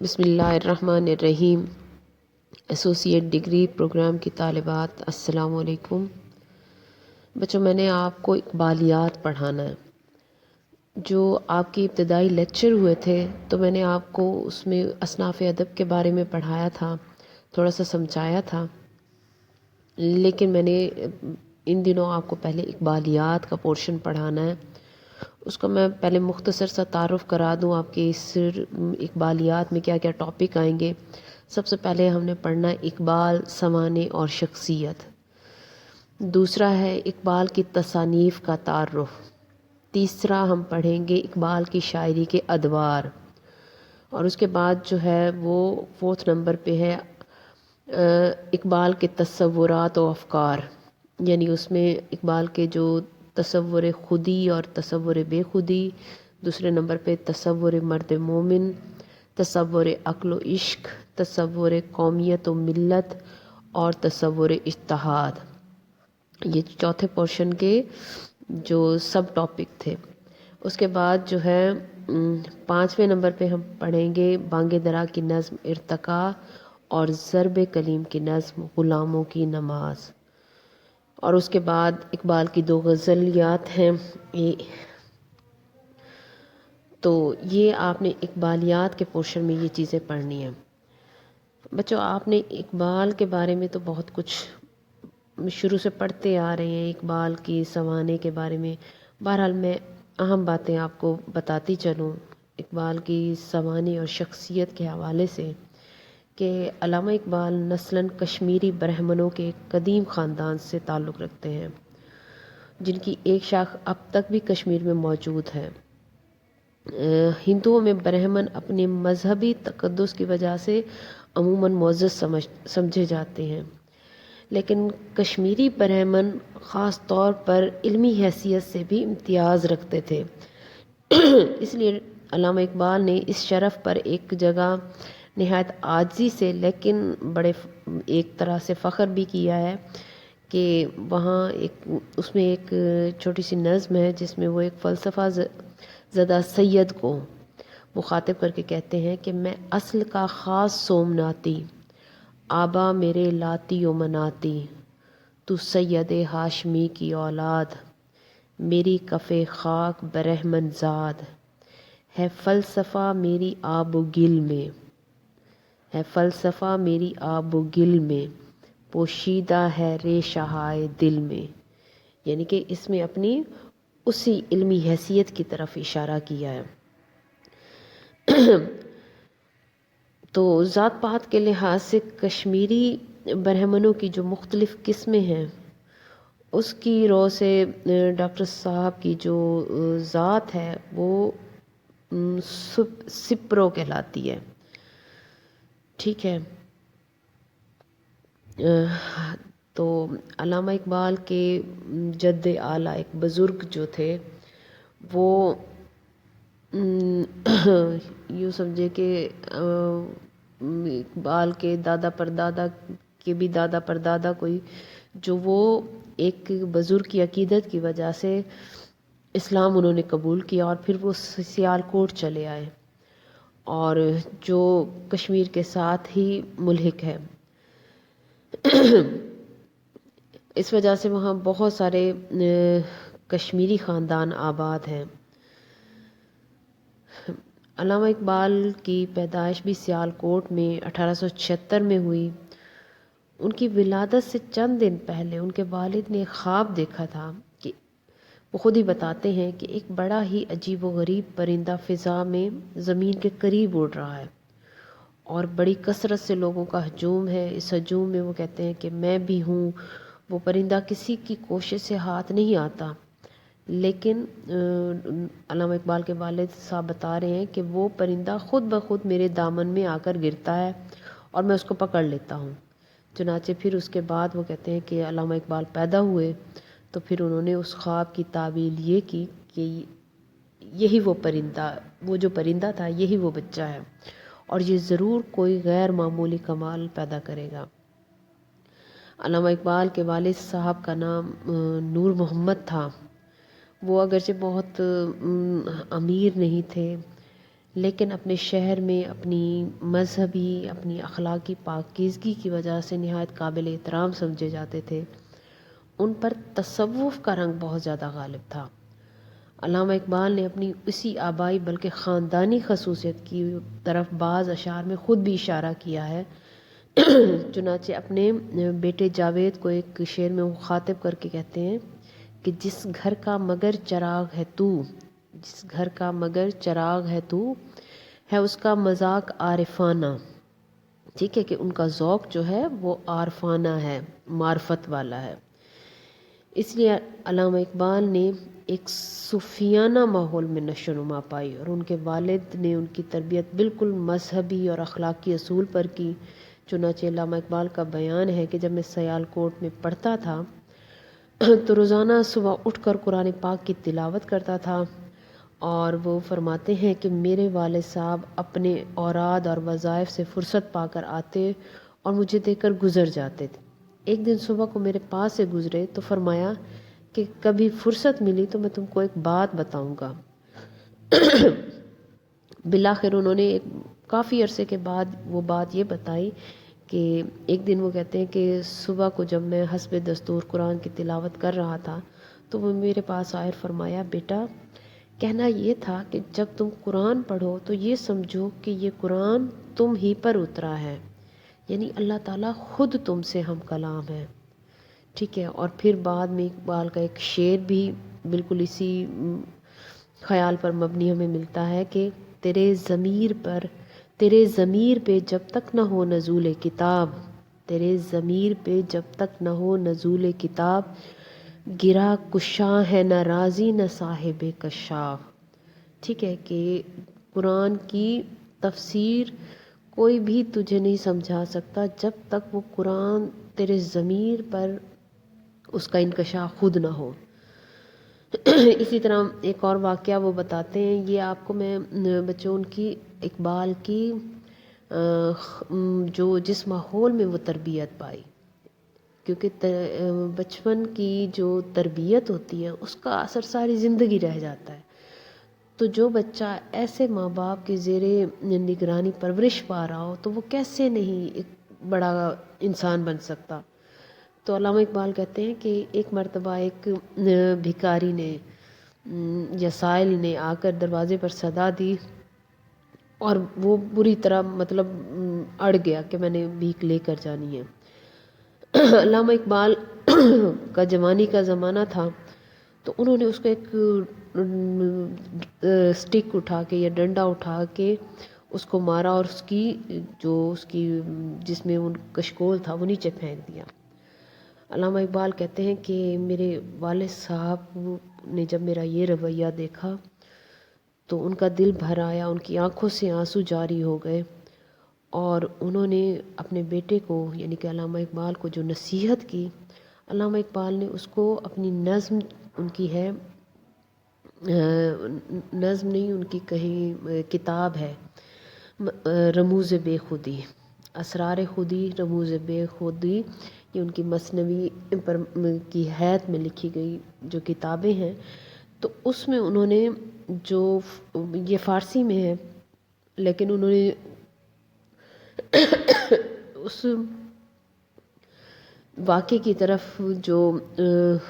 بسم اللہ الرحمن الرحیم۔ ایسوسیٹ ڈگری پروگرام کی طالبات، السلام علیکم بچوں۔ میں نے آپ کو اقبالیات پڑھانا ہے۔ جو آپ کے ابتدائی لیکچر ہوئے تھے تو میں نے آپ کو اس میں اصناف ادب کے بارے میں پڑھایا تھا، تھوڑا سا سمجھایا تھا، لیکن میں نے ان دنوں آپ کو پہلے اقبالیات کا پورشن پڑھانا ہے۔ اس کو میں پہلے مختصر سا تعارف کرا دوں آپ کے اس اقبالیات میں کیا کیا ٹاپک آئیں گے۔ سب سے پہلے ہم نے پڑھنا ہے اقبال، سوانح اور شخصیت۔ دوسرا ہے اقبال کی تصانیف کا تعارف۔ تیسرا ہم پڑھیں گے اقبال کی شاعری کے ادوار، اور اس کے بعد جو ہے وہ 4 نمبر پہ ہے اقبال کے تصورات و افکار، یعنی اس میں اقبال کے جو تصور خودی اور تصور بے خودی، دوسرے نمبر پہ تصور مرد مومن، تصور عقل و عشق، تصور قومیت و ملت اور تصور اتحاد۔ یہ چوتھے پورشن کے جو سب ٹاپک تھے۔ اس کے بعد جو ہے 5ویں نمبر پہ ہم پڑھیں گے بانگ درا کی نظم ارتقا اور ضرب کلیم کی نظم غلاموں کی نماز، اور اس کے بعد اقبال کی 2 غزلیات ہیں۔ تو یہ آپ نے اقبالیات کے پورشن میں یہ چیزیں پڑھنی ہیں بچوں۔ آپ نے اقبال کے بارے میں تو بہت کچھ شروع سے پڑھتے آ رہے ہیں، اقبال کی سوانح کے بارے میں۔ بہرحال میں اہم باتیں آپ کو بتاتی چلوں اقبال کی سوانح اور شخصیت کے حوالے سے، کہ علامہ اقبال نسلاً کشمیری برہمنوں کے ایک قدیم خاندان سے تعلق رکھتے ہیں، جن کی ایک شاخ اب تک بھی کشمیر میں موجود ہے۔ ہندوؤں میں برہمن اپنے مذہبی تقدس کی وجہ سے عموماً معزز سمجھے جاتے ہیں، لیکن کشمیری برہمن خاص طور پر علمی حیثیت سے بھی امتیاز رکھتے تھے۔ اس لیے علامہ اقبال نے اس شرف پر ایک جگہ نہایت عاجزی سے لیکن بڑے ایک طرح سے فخر بھی کیا ہے، کہ وہاں اس میں ایک چھوٹی سی نظم ہے جس میں وہ ایک فلسفہ زدہ سید کو مخاطب کر کے کہتے ہیں کہ میں اصل کا خاص سومناتی، آبا میرے لاتی و مناتی، تو سید ہاشمی کی اولاد، میری کف خاک برہمن زاد، ہے فلسفہ میری آب و گل میں، ہے فلسفہ میری آب و گل میں، پوشیدہ ہے ریشہائے دل میں۔ یعنی کہ اس میں اپنی اسی علمی حیثیت کی طرف اشارہ کیا ہے۔ تو ذات پات کے لحاظ سے کشمیری برہمنوں کی جو مختلف قسمیں ہیں، اس کی رو سے ڈاکٹر صاحب کی جو ذات ہے وہ سپرو کہلاتی ہے، ٹھیک ہے۔ تو علامہ اقبال کے جد اعلیٰ ایک بزرگ جو تھے، وہ یوں سمجھے کہ اقبال کے دادا پردادا کے بھی دادا پردادا کوئی، جو وہ ایک بزرگ کی عقیدت کی وجہ سے اسلام انہوں نے قبول کیا، اور پھر وہ سیالکوٹ چلے آئے، اور جو کشمیر کے ساتھ ہی ملحق ہے۔ اس وجہ سے وہاں بہت سارے کشمیری خاندان آباد ہیں۔ علامہ اقبال کی پیدائش بھی سیالکوٹ میں 1876 میں ہوئی۔ ان کی ولادت سے چند دن پہلے ان کے والد نے خواب دیکھا تھا کہ وہ خود ہی بتاتے ہیں کہ ایک بڑا ہی عجیب و غریب پرندہ فضا میں زمین کے قریب اڑ رہا ہے، اور بڑی کثرت سے لوگوں کا ہجوم ہے۔ اس ہجوم میں وہ کہتے ہیں کہ میں بھی ہوں۔ وہ پرندہ کسی کی کوشش سے ہاتھ نہیں آتا، لیکن علامہ اقبال کے والد صاحب بتا رہے ہیں کہ وہ پرندہ خود بخود میرے دامن میں آ کر گرتا ہے اور میں اس کو پکڑ لیتا ہوں۔ چنانچہ پھر اس کے بعد وہ کہتے ہیں کہ علامہ اقبال پیدا ہوئے تو پھر انہوں نے اس خواب کی تعبیر یہ کی کہ یہی وہ پرندہ، وہ جو پرندہ تھا یہی وہ بچہ ہے، اور یہ ضرور کوئی غیر معمولی کمال پیدا کرے گا۔ علامہ اقبال کے والد صاحب کا نام نور محمد تھا۔ وہ اگرچہ بہت امیر نہیں تھے، لیکن اپنے شہر میں اپنی مذہبی اپنی اخلاقی پاکیزگی کی وجہ سے نہایت قابل احترام سمجھے جاتے تھے۔ ان پر تصوف کا رنگ بہت زیادہ غالب تھا۔ علامہ اقبال نے اپنی اسی آبائی بلکہ خاندانی خصوصیت کی طرف بعض اشعار میں خود بھی اشارہ کیا ہے۔ چنانچہ اپنے بیٹے جاوید کو ایک شعر میں مخاطب کر کے کہتے ہیں کہ جس گھر کا مگر چراغ ہے تو، جس گھر کا مگر چراغ ہے تو، ہے اس کا مذاق عارفانہ۔ ٹھیک ہے کہ ان کا ذوق جو ہے وہ عارفانہ ہے، معرفت والا ہے۔ اس لیے علامہ اقبال نے ایک صوفیانہ ماحول میں نشو و نما پائی، اور ان کے والد نے ان کی تربیت بالکل مذہبی اور اخلاقی اصول پر کی۔ چنانچہ علامہ اقبال کا بیان ہے کہ جب میں سیالکوٹ میں پڑھتا تھا تو روزانہ صبح اٹھ کر قرآن پاک کی تلاوت کرتا تھا، اور وہ فرماتے ہیں کہ میرے والد صاحب اپنے اوراد اور وظائف سے فرصت پا کر آتے اور مجھے دیکھ کر گزر جاتے تھے۔ ایک دن صبح کو میرے پاس سے گزرے تو فرمایا کہ کبھی فرصت ملی تو میں تم کو ایک بات بتاؤں گا۔ بالآخر انہوں نے کافی عرصے کے بعد وہ بات یہ بتائی کہ ایک دن وہ کہتے ہیں کہ صبح کو جب میں حسب دستور قرآن کی تلاوت کر رہا تھا تو وہ میرے پاس آئے اور فرمایا، بیٹا کہنا یہ تھا کہ جب تم قرآن پڑھو تو یہ سمجھو کہ یہ قرآن تم ہی پر اترا ہے، یعنی اللہ تعالیٰ خود تم سے ہم کلام ہے۔ ٹھیک ہے، اور پھر بعد میں اقبال کا ایک شعر بھی بالکل اسی خیال پر مبنی ہمیں ملتا ہے کہ تیرے ضمیر پہ جب تک نہ ہو نزول کتاب، تیرے ضمیر پہ جب تک نہ ہو نزول کتاب، گرا کشاں ہے نہ رازی نہ صاحب کشاف۔ ٹھیک ہے کہ قرآن کی تفسیر کوئی بھی تجھے نہیں سمجھا سکتا جب تک وہ قرآن تیرے ضمیر پر اس کا انکشاف خود نہ ہو۔ اسی طرح ایک اور واقعہ وہ بتاتے ہیں، یہ آپ کو میں بچوں ان کی اقبال کی جو جس ماحول میں وہ تربیت پائی، کیونکہ بچپن کی جو تربیت ہوتی ہے اس کا اثر ساری زندگی رہ جاتا ہے۔ تو جو بچہ ایسے ماں باپ کے زیر نگرانی پرورش پا رہا ہو تو وہ کیسے نہیں ایک بڑا انسان بن سکتا۔ تو علامہ اقبال کہتے ہیں کہ ایک مرتبہ ایک بھکاری نے یا سائل نے آ کر دروازے پر صدا دی، اور وہ بری طرح مطلب اڑ گیا کہ میں نے بھیک لے کر جانی ہے۔ علامہ اقبال کا جوانی کا زمانہ تھا، تو انہوں نے اس کو ایک سٹک اٹھا کے یا ڈنڈا اٹھا کے اس کو مارا، اور اس کی جس میں ان کشکول تھا وہ نیچے پھینک دیا۔ علامہ اقبال کہتے ہیں کہ میرے والد صاحب نے جب میرا یہ رویہ دیکھا تو ان کا دل بھر آیا، ان کی آنکھوں سے آنسو جاری ہو گئے، اور انہوں نے اپنے بیٹے کو یعنی کہ علامہ اقبال کو جو نصیحت کی، علامہ اقبال نے اس کو اپنی نظم ان کی ہے، نظم نہیں ان کی کہیں کتاب ہے، رموز بے خودی، اسرار خودی، رموز بے خودی، یہ ان کی مثنوی پر کی حیات میں لکھی گئی جو کتابیں ہیں۔ تو اس میں انہوں نے جو یہ فارسی میں ہے لیکن انہوں نے اس واقعے کی طرف جو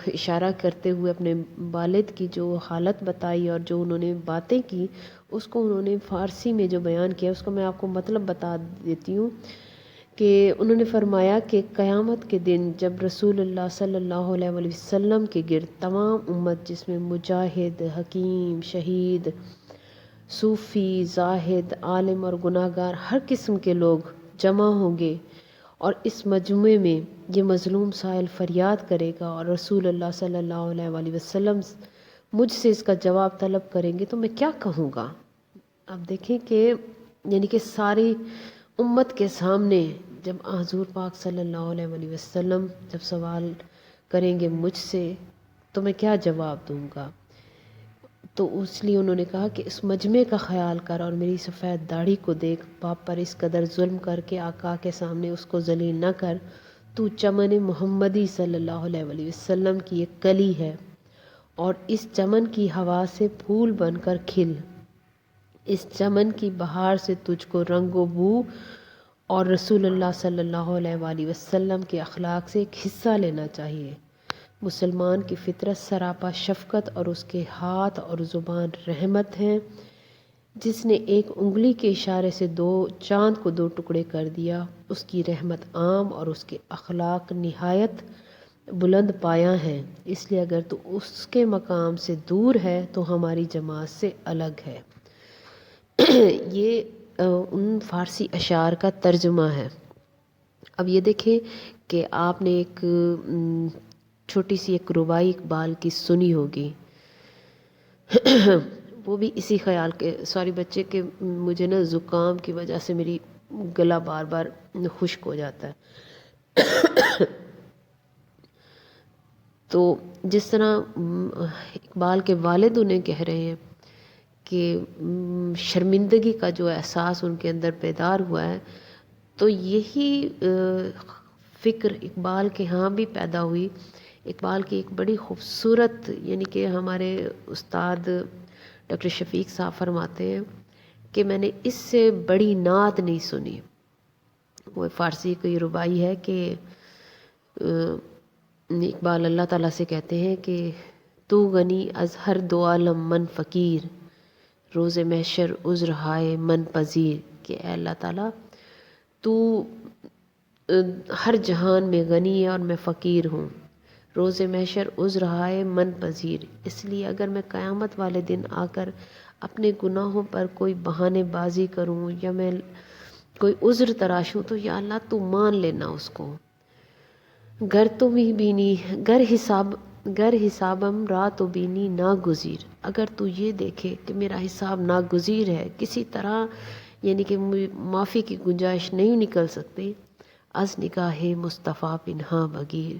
اشارہ کرتے ہوئے اپنے والد کی جو حالت بتائی اور جو انہوں نے باتیں کی، اس کو انہوں نے فارسی میں جو بیان کیا اس کو میں آپ کو مطلب بتا دیتی ہوں کہ انہوں نے فرمایا کہ قیامت کے دن جب رسول اللہ صلی اللہ علیہ وسلم کے گرد تمام امت جس میں مجاہد، حکیم، شہید، صوفی، زاہد، عالم اور گناہ گار ہر قسم کے لوگ جمع ہوں گے، اور اس مجمع میں یہ مظلوم سائل فریاد کرے گا اور رسول اللہ صلی اللہ علیہ وسلم مجھ سے اس کا جواب طلب کریں گے، تو میں کیا کہوں گا؟ اب دیکھیں کہ یعنی کہ ساری امت کے سامنے جب حضور پاک صلی اللہ علیہ وسلم جب سوال کریں گے مجھ سے تو میں کیا جواب دوں گا؟ تو اس لیے انہوں نے کہا کہ اس مجمع کا خیال کر اور میری سفید داڑھی کو دیکھ، باپ پر اس قدر ظلم کر کے آقا کے سامنے اس کو ذلیل نہ کر، تو چمن محمدی صلی اللہ علیہ وسلم کی ایک کلی ہے، اور اس چمن کی ہوا سے پھول بن کر کھل، اس چمن کی بہار سے تجھ کو رنگ و بو اور رسول اللہ صلی اللہ علیہ وآلہ وسلم کے اخلاق سے ایک حصہ لینا چاہیے۔ مسلمان کی فطرت سراپا شفقت اور اس کے ہاتھ اور زبان رحمت ہیں۔ جس نے ایک انگلی کے اشارے سے چاند کو 2 ٹکڑے کر دیا، اس کی رحمت عام اور اس کے اخلاق نہایت بلند پایہ ہیں۔ اس لیے اگر تو اس کے مقام سے دور ہے تو ہماری جماعت سے الگ ہے۔ یہ ان فارسی اشعار کا ترجمہ ہے۔ اب یہ دیکھیں کہ آپ نے ایک چھوٹی سی ایک ربائی اقبال کی سنی ہوگی، وہ بھی اسی خیال کے سوری بچے کہ مجھے نا زکام کی وجہ سے میری گلا بار بار خشک ہو جاتا ہے۔ تو جس طرح اقبال کے والد انہیں کہہ رہے ہیں کہ شرمندگی کا جو احساس ان کے اندر بیدار ہوا ہے، تو یہی فکر اقبال کے ہاں بھی پیدا ہوئی۔ اقبال کی ایک بڑی خوبصورت، یعنی کہ ہمارے استاد ڈاکٹر شفیق صاحب فرماتے ہیں کہ میں نے اس سے بڑی نعت نہیں سنی۔ وہ فارسی کی ربائی ہے کہ اقبال اللہ تعالیٰ سے کہتے ہیں کہ تو غنی از ہر دو عالم من فقیر، روز محشر عذر ہائے من پذیر، کہ اے اللہ تعالیٰ تو ہر جہان میں غنی ہے اور میں فقیر ہوں، روز محشر عذر ہائے من پذیر۔ اس لیے اگر میں قیامت والے دن آ کر اپنے گناہوں پر کوئی بہانے بازی کروں یا میں کوئی عذر تراشوں تو یا اللہ تو مان لینا اس کو۔ گر تمہیں بینی گر حسابم را تو بینی ناگزیر، اگر تو یہ دیکھے کہ میرا حساب ناگزیر ہے، کسی طرح یعنی کہ معافی کی گنجائش نہیں نکل سکتی، از نگاہ مصطفیٰ پنہاں بگیر،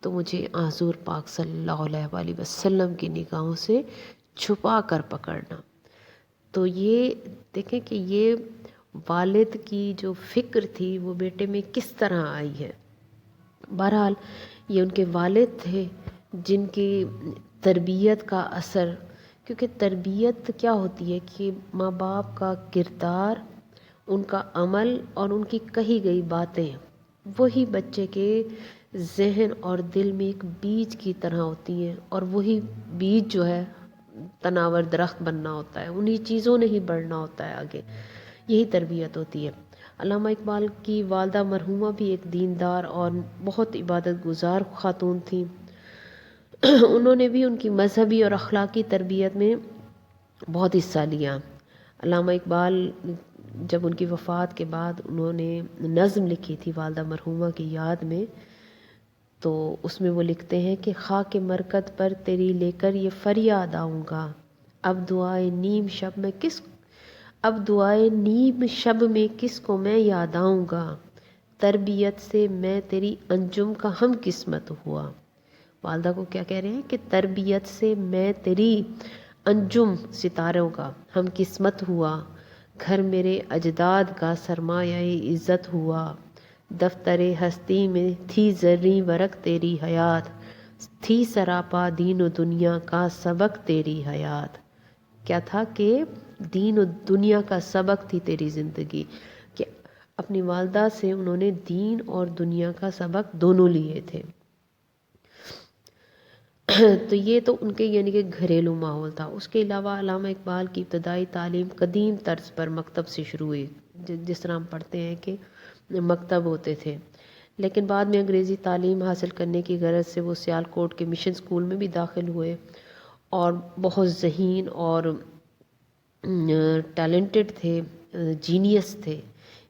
تو مجھے حضور پاک صلی اللہ علیہ وآلہ وسلم کی نگاہوں سے چھپا کر پکڑنا۔ تو یہ دیکھیں کہ یہ والد کی جو فکر تھی وہ بیٹے میں کس طرح آئی ہے۔ بہرحال یہ ان کے والد تھے جن کی تربیت کا اثر، کیونکہ تربیت کیا ہوتی ہے کہ ماں باپ کا کردار، ان کا عمل اور ان کی کہی گئی باتیں وہی بچے کے ذہن اور دل میں ایک بیج کی طرح ہوتی ہیں، اور وہی بیج جو ہے تناور درخت بننا ہوتا ہے، انہی چیزوں نے ہی بڑھنا ہوتا ہے آگے، یہی تربیت ہوتی ہے۔ علامہ اقبال کی والدہ مرحومہ بھی ایک دیندار اور بہت عبادت گزار خاتون تھیں۔ انہوں نے بھی ان کی مذہبی اور اخلاقی تربیت میں بہت حصہ لیا۔ علامہ اقبال جب ان کی وفات کے بعد انہوں نے نظم لکھی تھی والدہ مرحومہ کی یاد میں، تو اس میں وہ لکھتے ہیں کہ خاک مرکت پر تیری لے کر یہ فریاد آؤں گا، اب دعائے نیم شب میں کس کو میں یاد آؤں گا، تربیت سے میں تیری انجم کا ہم قسمت ہوا۔ والدہ کو کیا کہہ رہے ہیں کہ تربیت سے میں تیری انجم ستاروں کا ہم قسمت ہوا، گھر میرے اجداد کا سرمایہ عزت ہوا، دفتر ہستی میں تھی زریں ورق تیری حیات، تھی سراپا دین و دنیا کا سبق تیری حیات۔ کیا تھا کہ دین و دنیا کا سبق تھی تیری زندگی، کہ اپنی والدہ سے انہوں نے دین اور دنیا کا سبق دونوں لیے تھے۔ تو یہ تو ان کے یعنی کہ گھریلو ماحول تھا۔ اس کے علاوہ علامہ اقبال کی ابتدائی تعلیم قدیم طرز پر مکتب سے شروع ہوئی، جس طرح ہم پڑھتے ہیں کہ مکتب ہوتے تھے، لیکن بعد میں انگریزی تعلیم حاصل کرنے کی غرض سے وہ سیالکوٹ کے مشن اسکول میں بھی داخل ہوئے، اور بہت ذہین اور ٹیلنٹڈ تھے، جینیس تھے،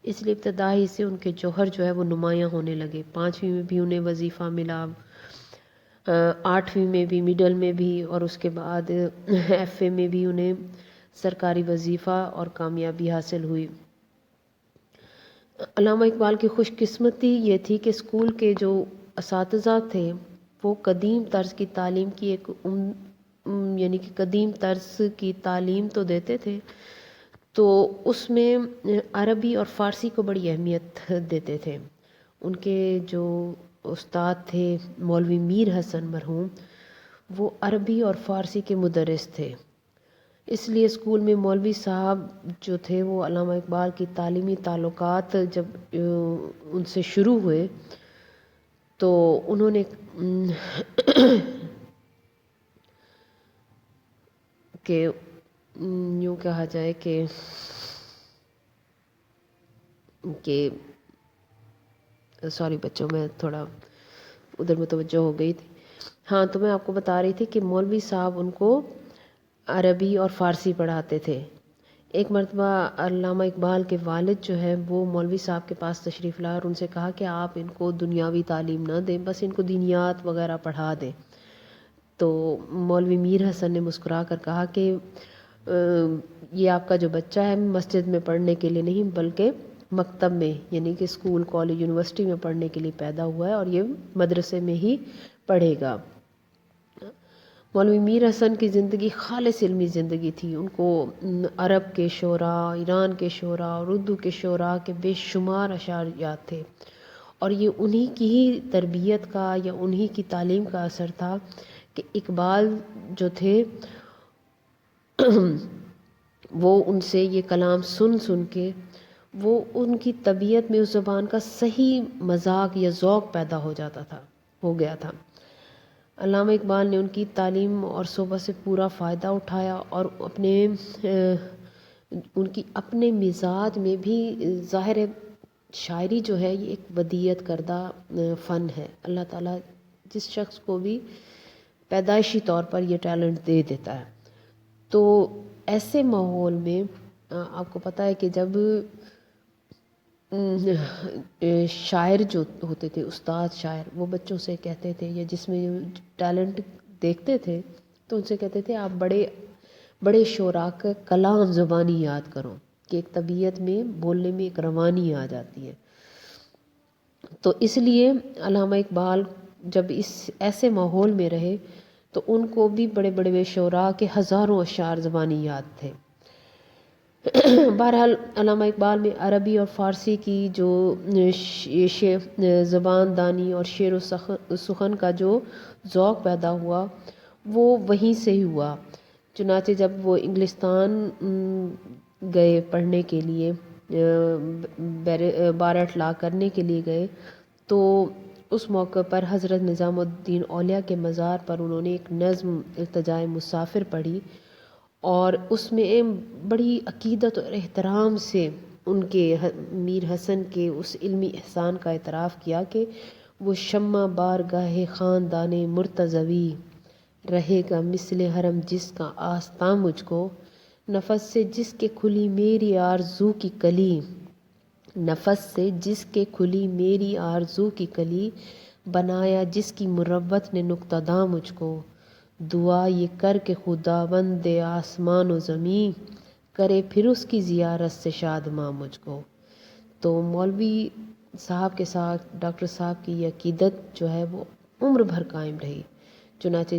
اس لیے ابتدائی سے ان کے جوہر جو ہے وہ نمایاں ہونے لگے۔ 5ویں میں بھی انہیں وظیفہ ملا، 8ویں میں بھی، مڈل میں بھی، اور اس کے بعد ایف اے میں بھی انہیں سرکاری وظیفہ اور کامیابی حاصل ہوئی۔ علامہ اقبال کی خوش قسمتی یہ تھی کہ اسکول کے جو اساتذہ تھے وہ قدیم طرز کی تعلیم کی ایک یعنی کہ قدیم طرز کی تعلیم تو دیتے تھے، تو اس میں عربی اور فارسی کو بڑی اہمیت دیتے تھے۔ ان کے جو استاد تھے مولوی میر حسن مرحوم، وہ عربی اور فارسی کے مدرس تھے۔ اس لیے اسکول میں مولوی صاحب جو تھے وہ علامہ اقبال کی تعلیمی تعلقات جب ان سے شروع ہوئے تو انہوں نے کہ یوں کہا جائے کہ سوری بچوں، میں تھوڑا ادھر متوجہ ہو گئی تھی. ہاں، تو میں آپ کو بتا رہی تھی کہ مولوی صاحب ان کو عربی اور فارسی پڑھاتے تھے. ایک مرتبہ علامہ اقبال کے والد جو ہے وہ مولوی صاحب کے پاس تشریف لائے اور ان سے کہا کہ آپ ان کو دنیاوی تعلیم نہ دیں، بس ان کو دینیات وغیرہ پڑھا دیں. تو مولوی میر حسن نے مسکرا کر کہا کہ یہ آپ کا جو بچہ ہے مسجد میں پڑھنے کے لیے نہیں بلکہ مکتب میں، یعنی کہ اسکول، کالج، یونیورسٹی میں پڑھنے کے لیے پیدا ہوا ہے اور یہ مدرسے میں ہی پڑھے گا. مولوی میر حسن کی زندگی خالص علمی زندگی تھی. ان کو عرب کے شعراء، ایران کے شعراء اور اردو کے شعراء کے بے شمار اشعار یاد تھے، اور یہ انہی کی ہی تربیت کا یا انہی کی تعلیم کا اثر تھا کہ اقبال جو تھے وہ ان سے یہ کلام سن کے وہ ان کی طبیعت میں اس زبان کا صحیح مذاق یا ذوق پیدا ہو گیا تھا. علامہ اقبال نے ان کی تعلیم اور صحبت سے پورا فائدہ اٹھایا اور ان کی اپنے مزاج میں بھی ظاہر ہے شاعری جو ہے یہ ایک ودیعت کردہ فن ہے. اللہ تعالیٰ جس شخص کو بھی پیدائشی طور پر یہ ٹیلنٹ دے دیتا ہے. تو ایسے ماحول میں آپ کو پتہ ہے کہ جب شاعر جو ہوتے تھے، استاد شاعر، وہ بچوں سے کہتے تھے یا جس میں ٹیلنٹ دیکھتے تھے تو ان سے کہتے تھے آپ بڑے شعراء کا کلام زبانی یاد کرو کہ ایک طبیعت میں بولنے میں ایک روانی آ جاتی ہے. تو اس لیے علامہ اقبال جب اس ایسے ماحول میں رہے تو ان کو بھی بڑے شعراء کے ہزاروں اشعار زبانی یاد تھے. بہرحال علامہ اقبال میں عربی اور فارسی کی جو زبان دانی اور شعر و سخن کا جو ذوق پیدا ہوا وہ وہیں سے ہی ہوا. چنانچہ جب وہ انگلستان گئے پڑھنے کے لیے، بارٹ لا کرنے کے لیے گئے، تو اس موقع پر حضرت نظام الدین اولیاء کے مزار پر انہوں نے ایک نظم التجائے مسافر پڑھی اور اس میں بڑی عقیدت اور احترام سے ان کے میر حسن کے اس علمی احسان کا اعتراف کیا کہ وہ شمع بارگاہ خاندان مرتضوی رہے گا مثل حرم جس کا آستاں مجھ کو، نفس سے جس کے کھلی میری آرزو کی کلی، نفس سے جس کے کھلی میری آرزو کی کلی، بنایا جس کی مروت نے نقطہ داں مجھ کو، دعا یہ کر کے خداوند آسمان و زمین کرے پھر اس کی زیارت سے شادماں مجھ کو. تو مولوی صاحب کے ساتھ ڈاکٹر صاحب کی یہ عقیدت جو ہے وہ عمر بھر قائم رہی. چنانچہ